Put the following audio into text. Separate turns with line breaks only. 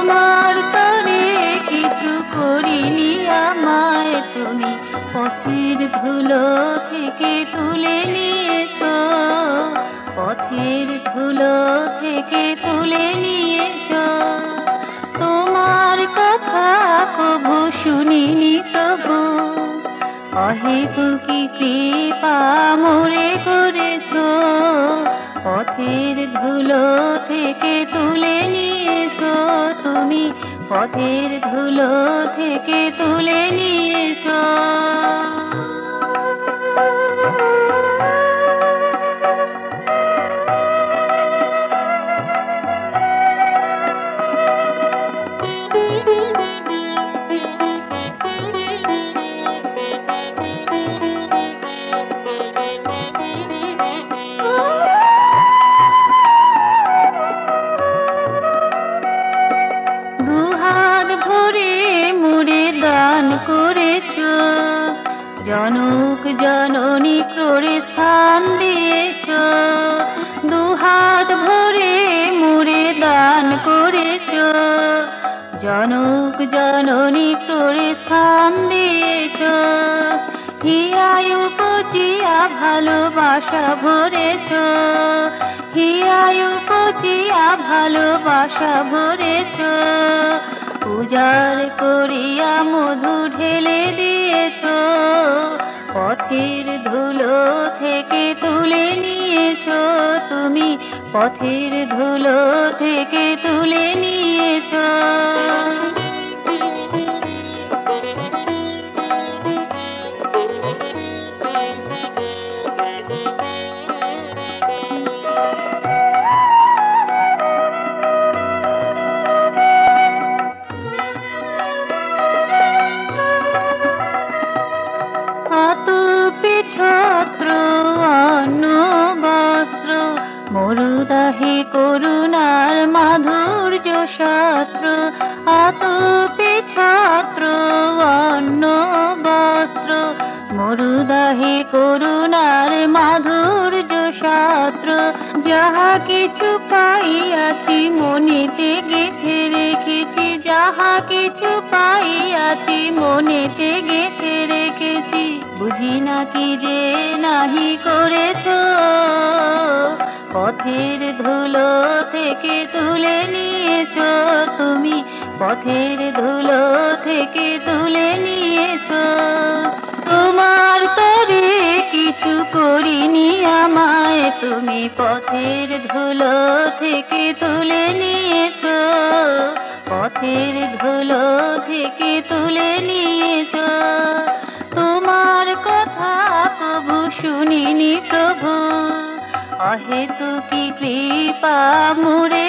তোমার তরে কিছু করিনি আমায় তুমি পথের ধুলো থেকে তুলে নিয়েছো, পথের ধুলো থেকে তুলে নিয়েছো। তোমার কথা কভু শুনিনি প্রভু, অহেতুকি কৃপা মোরে করেছো, পথের ধুলো থেকে তুলে নিয়েছো তুমি, পথের ধুলো থেকে তুলে নিয়েছো। দুহাত ভরে মুড়ে দান করেছো, জনক জননী ক্রোড়ে স্থান দিয়েছো। দুহাত ভরে মুড়ে দান করেছো, জনক জননী ক্রোড়ে স্থান দিয়েছো। হিয়ায় উপচিয়া ভালোবাসা ভরেছো, হিয়ায় উপচিয়া ভালোবাসা ভরেছো। পূজার করিয়া মধু ঢেলে দিয়েছো, পথের ধুলো থেকে তুলে নিয়েছো তুমি, পথের ধুলো থেকে তুলে নিয়েছো। আতপে ছত্র অন্ন বস্ত্র, মরুদাহে করুণার মাধুর্য সত্র। আতপে ছত্র অন্ন বস্ত্র, মরুদাহে করুণার মাধুর্য সত্র। যাহা কিছু পাইয়াছি মনেতে গেঁথে রেখেছি, যাহা কিছু পাইয়াছি মনেতে গেঁথে রেখেছি। বুঝি নাকি যে নাহি করেছো, পথের ধুলো থেকে তুলে নিয়েছো তুমি, পথের ধুলো থেকে তুলে নিয়েছো। তোমার তরে কিছু করিনি আমায় তুমি পথের ধুলো থেকে তুলে নিয়েছো, পথের ধুলো থেকে তুলে নিয়েছো। তোমার কথা কভু শুনিনি প্রভু, অহেতুকি কৃপা মোরে